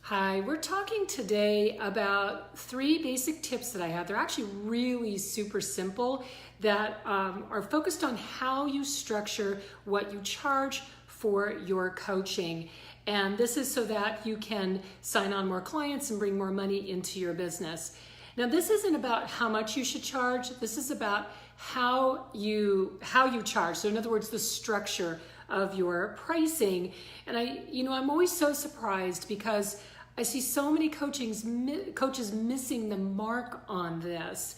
Hi, we're talking today about 3 basic tips that I have. They're actually really super simple that are focused on how you structure what you charge for your coaching. And this is so that you can sign on more clients and bring more money into your business. Now, this isn't about how much you should charge. This is about how you charge. So in other words, the structure of your pricing. And I'm always so surprised because I see so many coaches missing the mark on this.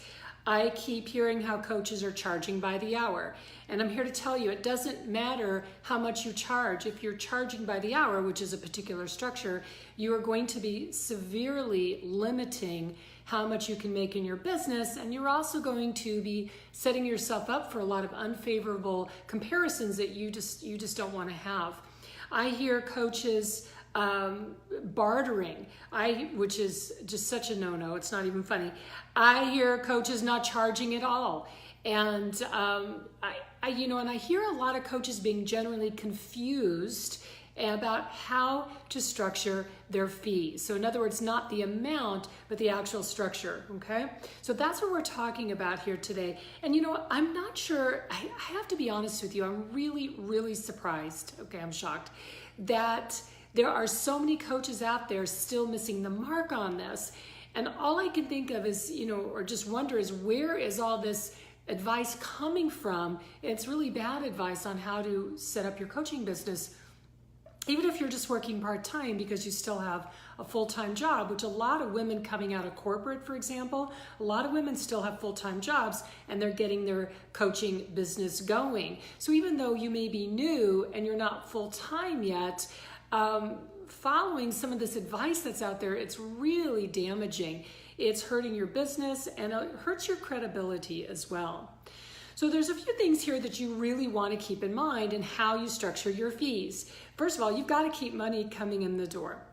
I keep hearing how coaches are charging by the hour. And I'm here to tell you, it doesn't matter how much you charge. If you're charging by the hour, which is a particular structure, you are going to be severely limiting how much you can make in your business. And you're also going to be setting yourself up for a lot of unfavorable comparisons that you just don't want to have. I hear coaches bartering, which is just such a no-no. It's not even funny. I hear coaches not charging at all. And I hear a lot of coaches being generally confused about how to structure their fees. So in other words, not the amount, but the actual structure, okay? So that's what we're talking about here today. And I'm not sure, I have to be honest with you, I'm really, really surprised, okay, I'm shocked, that there are so many coaches out there still missing the mark on this. And all I can think of is, or just wonder is, where is all this advice coming from? It's really bad advice on how to set up your coaching business, even if you're just working part-time because you still have a full-time job, which a lot of women coming out of corporate, for example, a lot of women still have full-time jobs and they're getting their coaching business going. So even though you may be new and you're not full-time yet, following some of this advice that's out there, it's really damaging. It's hurting your business and it hurts your credibility as well. So there's a few things here that you really want to keep in mind in how you structure your fees. First of all, you've got to keep money coming in the door.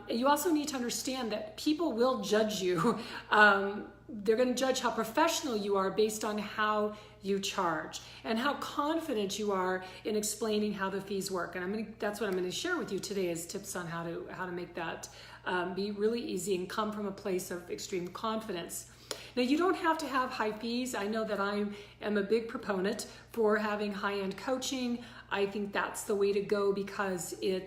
You also need to understand that people will judge you. They're going to judge how professional you are based on how you charge and how confident you are in explaining how the fees work. And that's what I'm going to share with you today is tips on how to make that be really easy and come from a place of extreme confidence. Now, you don't have to have high fees. I know that I am a big proponent for having high-end coaching. I think that's the way to go because you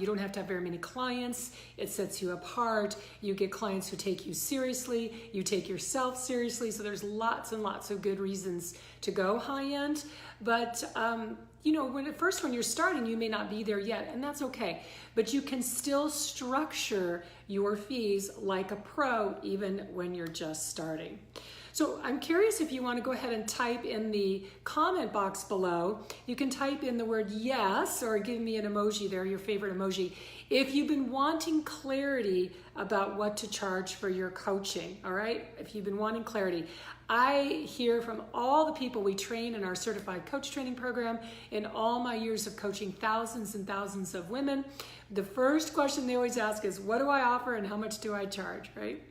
don't have to have very many clients. It sets you apart. You get clients who take you seriously. You take yourself seriously. So there's lots and lots of good reasons to go high-end. But when you're starting, you may not be there yet, and that's okay. But you can still structure your fees like a pro even when you're just starting. So I'm curious if you want to go ahead and type in the comment box below. You can type in the word yes or give me an emoji there, your favorite emoji, if you've been wanting clarity about what to charge for your coaching, all right? If you've been wanting clarity. I hear from all the people we train in our certified coach training program in all my years of coaching thousands and thousands of women. The first question they always ask is, what do I offer and how much do I charge, right?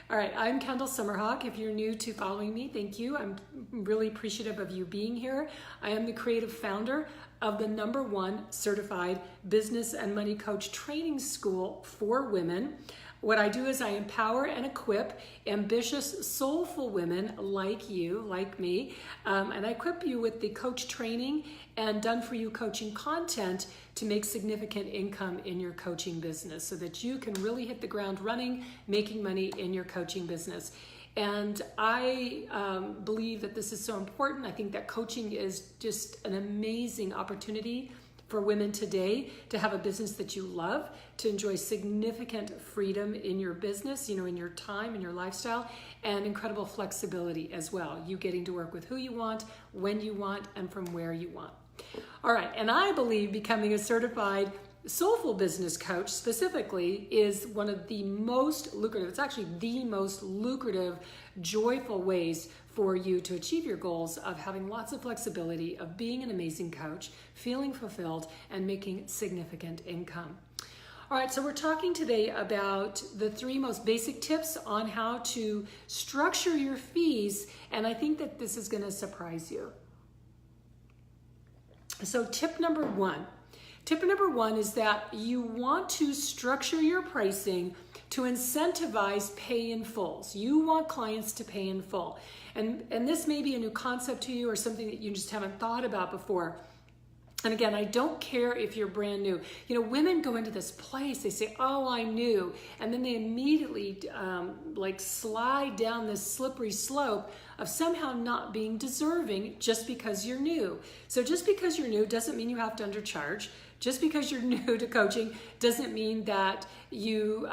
All right, I'm Kendall SummerHawk. If you're new to following me, thank you. I'm really appreciative of you being here. I am the creative founder of the #1 certified business and money coach training school for women. What I do is I empower and equip ambitious, soulful women like you, like me, and I equip you with the coach training and done-for-you coaching content to make significant income in your coaching business so that you can really hit the ground running, making money in your coaching business. And I believe that this is so important. I think that coaching is just an amazing opportunity for women today to have a business that you love, to enjoy significant freedom in your business, in your time, in your lifestyle, and incredible flexibility as well. You getting to work with who you want, when you want, and from where you want. All right, and I believe becoming a certified soulful business coach specifically is one of the most lucrative, it's actually the most lucrative, joyful ways for you to achieve your goals of having lots of flexibility, of being an amazing coach, feeling fulfilled, and making significant income. All right, so we're talking today about the 3 most basic tips on how to structure your fees, and I think that this is going to surprise you. So tip number 1, Tip number one is that you want to structure your pricing to incentivize pay in fulls. You want clients to pay in full. And this may be a new concept to you or something that you just haven't thought about before. And again, I don't care if you're brand new. You know, women go into this place, they say, oh, I'm new. And then they immediately like slide down this slippery slope of somehow not being deserving just because you're new. So just because you're new doesn't mean you have to undercharge. Just because you're new to coaching doesn't mean that you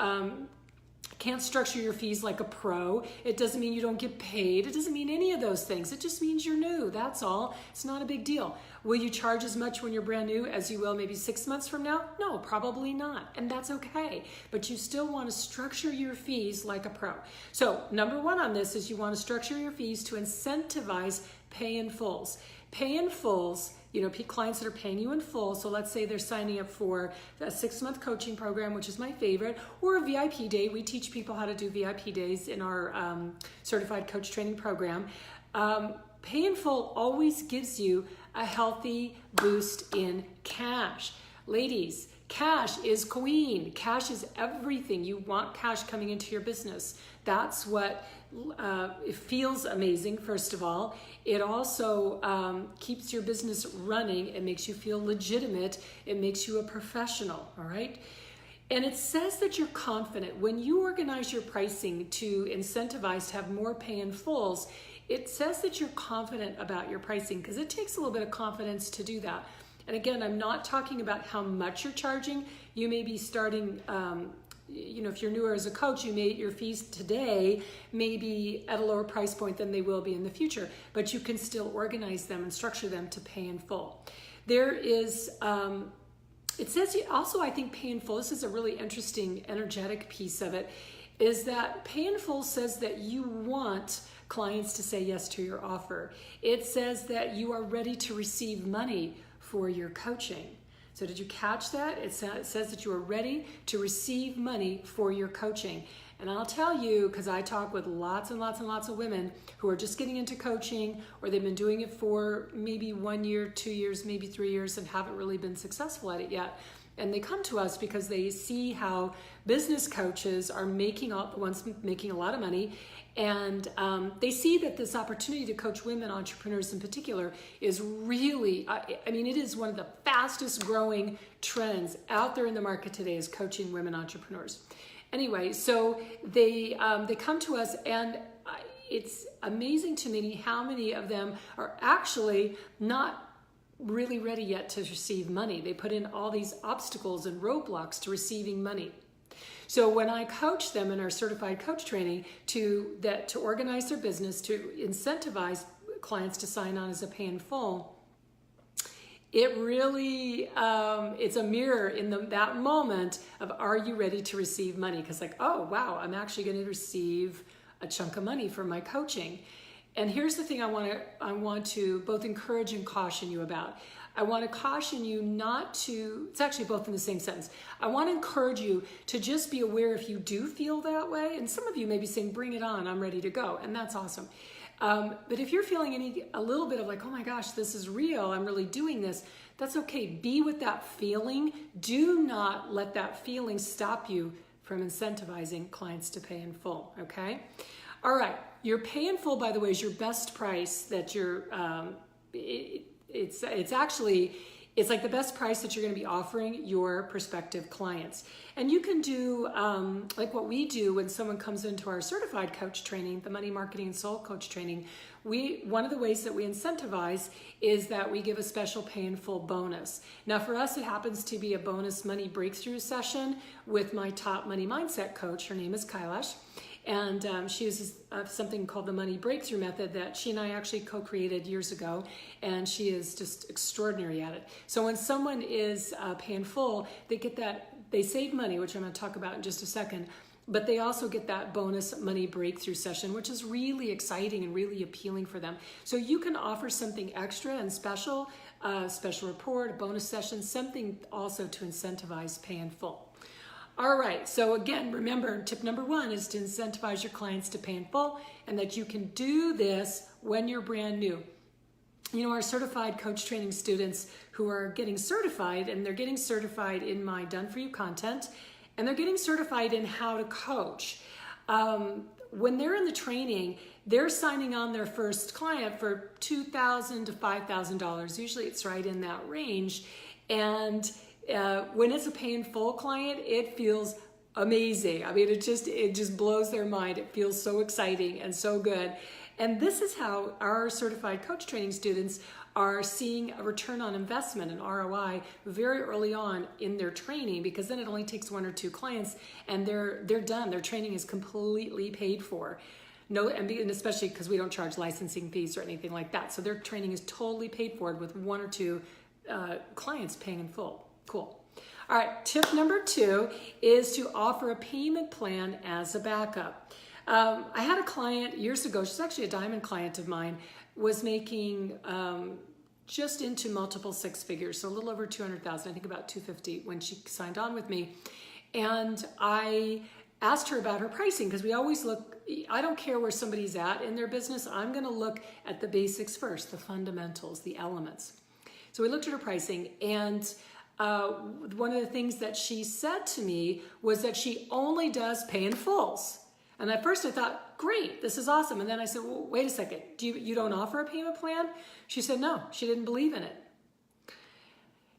can't structure your fees like a pro. It doesn't mean you don't get paid. It doesn't mean any of those things. It just means you're new. That's all. It's not a big deal. Will you charge as much when you're brand new as you will maybe 6 months from now? No, probably not. And that's okay. But you still want to structure your fees like a pro. So number one on this is you want to structure your fees to incentivize pay in fulls. Pay in fulls, you know, clients that are paying you in full. So let's say they're signing up for a 6-month coaching program, which is my favorite, or a VIP day. We teach people how to do VIP days in our certified coach training program. Pay in full always gives you a healthy boost in cash. Ladies, cash is queen. Cash is everything. You want cash coming into your business. That's what it feels amazing, first of all. It also keeps your business running. It makes you feel legitimate. It makes you a professional, all right? And it says that you're confident. When you organize your pricing to incentivize to have more pay in fulls, it says that you're confident about your pricing because it takes a little bit of confidence to do that. And again, I'm not talking about how much you're charging. You may be starting, you know, if you're newer as a coach, your fees today may be at a lower price point than they will be in the future, but you can still organize them and structure them to pay in full. There is, it says also, I think pay in full, this is a really interesting energetic piece of it, is that pay in full says that you want clients to say yes to your offer. It says that you are ready to receive money for your coaching. So did you catch that? It says that you are ready to receive money for your coaching. And I'll tell you, because I talk with lots and lots and lots of women who are just getting into coaching, or they've been doing it for maybe 1 year, 2 years, maybe 3 years, and haven't really been successful at it yet. And they come to us because they see how business coaches are making a lot of money. And they see that this opportunity to coach women entrepreneurs in particular is really, I mean, it is one of the fastest growing trends out there in the market today, is coaching women entrepreneurs. Anyway, so they come to us, and it's amazing to me how many of them are actually not really ready yet to receive money. They put in all these obstacles and roadblocks to receiving money. So when I coach them in our certified coach training to organize their business, to incentivize clients to sign on as a pay in full, it really, it's a mirror in that moment of, are you ready to receive money? Because like, oh, wow, I'm actually going to receive a chunk of money from my coaching. And here's the thing I want to both encourage and caution you about. I want to caution you not to, it's actually both in the same sentence. I want to encourage you to just be aware if you do feel that way. And some of you may be saying, bring it on, I'm ready to go. And that's awesome. But if you're feeling a little bit of like, oh my gosh, this is real, I'm really doing this, that's okay. Be with that feeling. Do not let that feeling stop you from incentivizing clients to pay in full, okay? All right, your pay in full, by the way, is your best price that you're, it's like the best price that you're going to be offering your prospective clients. And you can do like what we do when someone comes into our certified coach training, the Money Marketing and Soul Coach training. One of the ways that we incentivize is that we give a special pay in full bonus. Now for us, it happens to be a bonus money breakthrough session with my top money mindset coach. Her name is Kailash. And she uses something called the Money Breakthrough Method that she and I actually co-created years ago, and she is just extraordinary at it. So when someone is paying full, they save money, which I'm going to talk about in just a second, but they also get that bonus money breakthrough session, which is really exciting and really appealing for them. So you can offer something extra and special, special report, a bonus session, something also to incentivize pay in full. All right, so again, remember, tip number one is to incentivize your clients to pay in full, and that you can do this when you're brand new. our certified coach training students who are getting certified, and they're getting certified in my Done For You content, and they're getting certified in how to coach. When they're in the training, they're signing on their first client for $2,000 to $5,000. Usually it's right in that range. And when it's a pay in full client, it feels amazing. I mean, it just blows their mind. It feels so exciting and so good. And this is how our certified coach training students are seeing a return on investment, an ROI, very early on in their training, because then it only takes 1 or 2 clients and they're done. Their training is completely paid for. No, and especially because we don't charge licensing fees or anything like that. So their training is totally paid for with 1 or 2 clients paying in full. Cool. All right, tip number 2 is to offer a payment plan as a backup. I had a client years ago, she's actually a diamond client of mine, was making just into multiple 6 figures, so a little over 200,000, I think about 250 when she signed on with me. And I asked her about her pricing, because we always look, I don't care where somebody's at in their business, I'm gonna look at the basics first, the fundamentals, the elements. So we looked at her pricing, and one of the things that she said to me was that she only does pay in fulls. And at first I thought, great, this is awesome. And then I said, well, wait a second, you don't offer a payment plan? She said no, she didn't believe in it.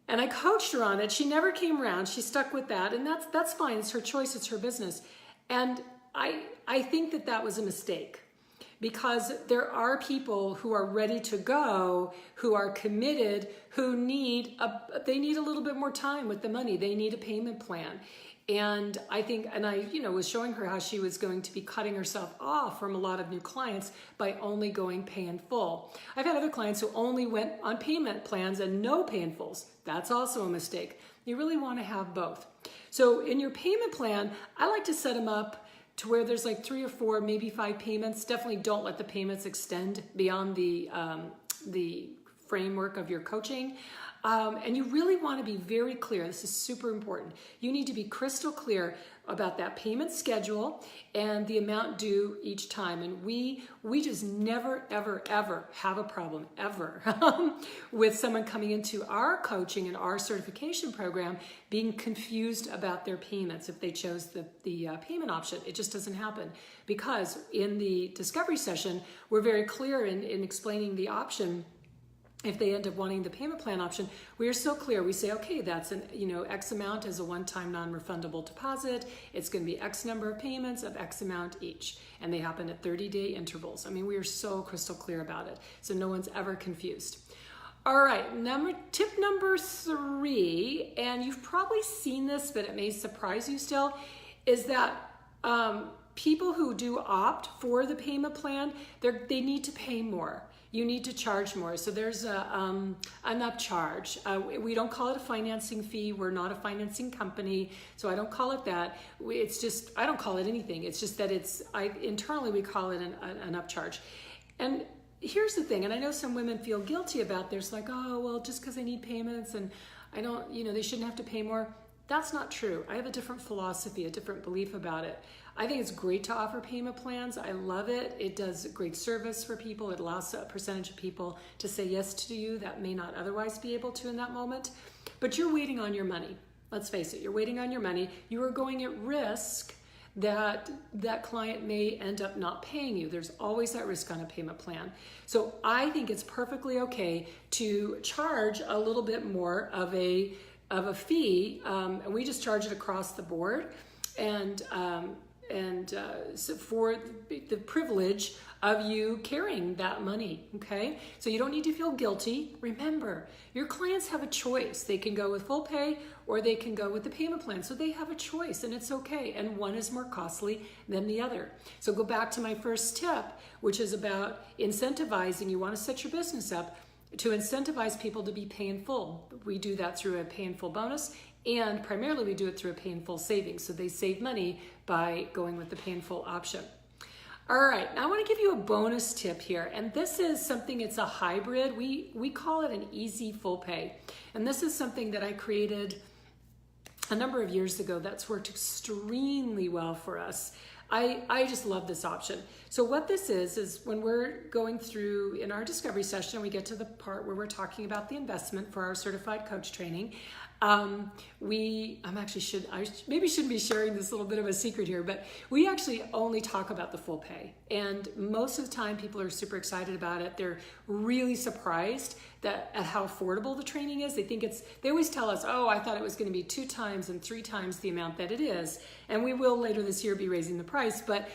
And I coached her on it. She never came around. She stuck with that, and that's fine. It's her choice. It's her business. And I think that was a mistake, because there are people who are ready to go, who are committed, who they need a little bit more time with the money. They need a payment plan. And I think, and I, was showing her how she was going to be cutting herself off from a lot of new clients by only going pay in full. I've had other clients who only went on payment plans and no pay in fulls. That's also a mistake. You really want to have both. So in your payment plan, I like to set them up to where there's like 3 or 4, maybe 5 payments. Definitely don't let the payments extend beyond the framework of your coaching. And you really want to be very clear. This is super important. You need to be crystal clear about that payment schedule and the amount due each time. And we just never, ever, ever have a problem, ever, with someone coming into our coaching and our certification program being confused about their payments if they chose the payment option. It just doesn't happen, because in the discovery session, we're very clear in explaining the option. If they end up wanting the payment plan option, we are so clear. We say, okay, that's an X amount as a one-time non-refundable deposit. It's going to be X number of payments of X amount each, and they happen at 30-day intervals. I mean, we are so crystal clear about it, so no one's ever confused. All right, tip number 3, and you've probably seen this, but it may surprise you still, is that people who do opt for the payment plan, they need to pay more. You need to charge more. So there's an upcharge. We don't call it a financing fee. We're not a financing company, so I don't call it that. I don't call it anything. It's just that internally we call it an upcharge. And here's the thing, and I know some women feel guilty about this, like, oh, well, just because I need payments and I don't, they shouldn't have to pay more. That's not true. I have a different philosophy, a different belief about it. I think it's great to offer payment plans. I love it. It does great service for people. It allows a percentage of people to say yes to you that may not otherwise be able to in that moment. But you're waiting on your money. Let's face it, you're waiting on your money. You are going at risk that that client may end up not paying you. There's always that risk on a payment plan. So I think it's perfectly okay to charge a little bit more of a fee, and we just charge it across the board. So for the privilege of you carrying that money, okay? So you don't need to feel guilty. Remember, your clients have a choice. They can go with full pay or they can go with the payment plan. So they have a choice, and it's okay. And one is more costly than the other. So go back to my first tip, which is about incentivizing. You want to set your business up to incentivize people to be pay in full. We do that through a pay in full bonus, and primarily we do it through a pay in full savings. So they save money by going with the pay in full option. All right, now I want to give you a bonus tip here, and this is something, it's a hybrid. We call it an easy full pay. And this is something that I created a number of years ago, that's worked extremely well for us. I just love this option. So what this is when we're going through in our discovery session, we get to the part where we're talking about the investment for our certified coach training. I maybe shouldn't be sharing this little bit of a secret here, but we actually only talk about the full pay. And most of the time people are super excited about it. They're really surprised at how affordable the training is. They always tell us, oh, I thought it was going to be 2 times and 3 times the amount that it is. And we will later this year be raising the price, but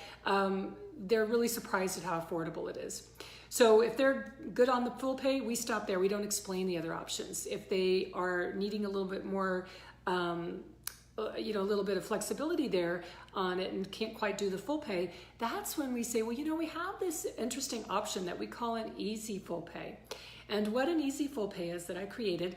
they're really surprised at how affordable it is. So if they're good on the full pay, we stop there. We don't explain the other options. If they are needing a little bit more, a little bit of flexibility there on it and can't quite do the full pay, that's when we say, well, we have this interesting option that we call an easy full pay. And what an easy full pay is that I created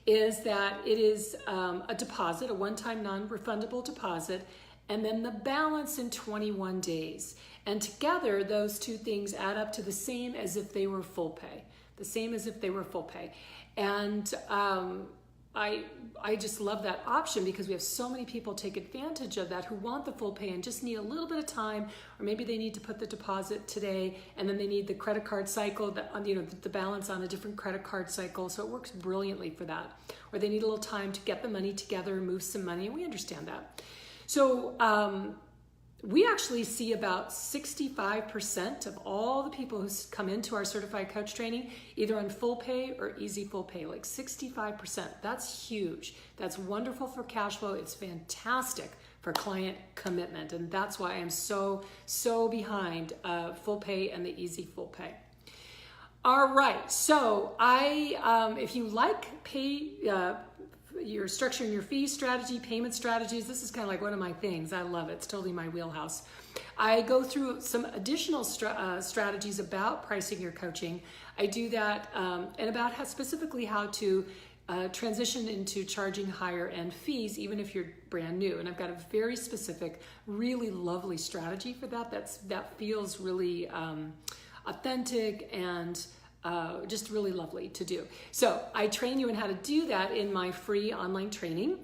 is that it is a deposit, a one-time non-refundable deposit, and then the balance in 21 days. And together, those two things add up to the same as if they were full pay. And I just love that option because we have so many people take advantage of that who want the full pay and just need a little bit of time, or maybe they need to put the deposit today and then they need the credit card cycle, the balance on a different credit card cycle. So it works brilliantly for that. Or they need a little time to get the money together and move some money, and we understand that. So we actually see about 65% of all the people who come into our certified coach training either on full pay or easy full pay, like 65%. That's huge. That's wonderful for cash flow. It's fantastic for client commitment. And that's why I'm so behind full pay and the easy full pay. All right, so if you like you're structuring your fee strategy, payment strategies, this is kind of like one of my things. I love it. It's totally my wheelhouse. I go through some additional strategies about pricing your coaching. I do that and about specifically how to transition into charging higher end fees, even if you're brand new. And I've got a very specific, really lovely strategy for that. That feels really authentic and just really lovely to do. So I train you in how to do that in my free online training.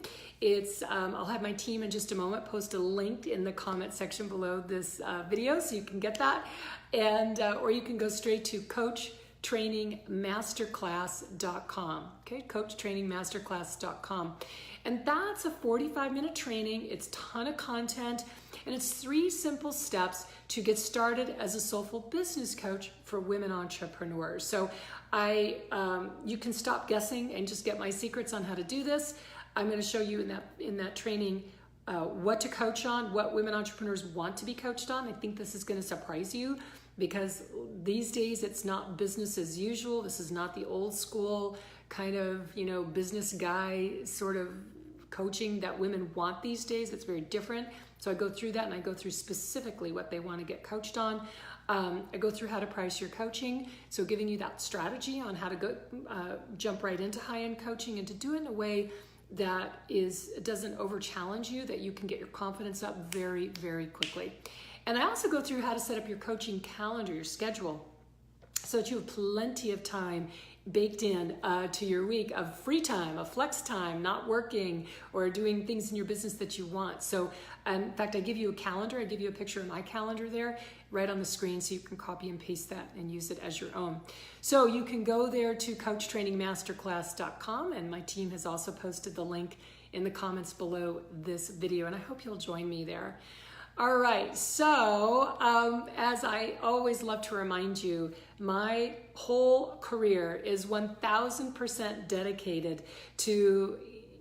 I'll have my team in just a moment post a link in the comment section below this video so you can get that, and or you can go straight to coachtrainingmasterclass.com. Okay, coachtrainingmasterclass.com. And that's a 45-minute training. It's a ton of content, and it's 3 simple steps to get started as a soulful business coach for women entrepreneurs. So you can stop guessing and just get my secrets on how to do this. I'm going to show you in that training what to coach on, what women entrepreneurs want to be coached on. I think this is going to surprise you because these days it's not business as usual. This is not the old school kind of, business guy sort of coaching that women want these days. It's very different. So I go through that, and I go through specifically what they want to get coached on. I go through how to price your coaching, so giving you that strategy on how to go jump right into high-end coaching and to do it in a way that doesn't over-challenge you, that you can get your confidence up very, very quickly. And I also go through how to set up your coaching calendar, your schedule, so that you have plenty of time baked in to your week of free time, of flex time, not working or doing things in your business that you want. So in fact, I give you a calendar. I give you a picture of my calendar there right on the screen so you can copy and paste that and use it as your own. So you can go there to coachtrainingmasterclass.com, and my team has also posted the link in the comments below this video, and I hope you'll join me there. All right, so as I always love to remind you, my whole career is 1000% dedicated to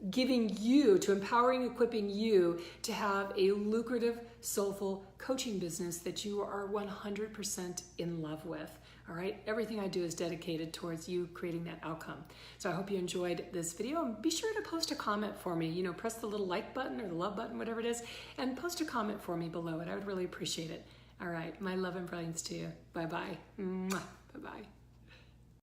giving you, to empowering, equipping you to have a lucrative, soulful coaching business that you are 100% in love with. All right, everything I do is dedicated towards you creating that outcome. So I hope you enjoyed this video, and be sure to post a comment for me. Press the little like button or the love button, whatever it is, and post a comment for me below it. I would really appreciate it. All right, my love and brilliance to you. Bye-bye. Bye-bye.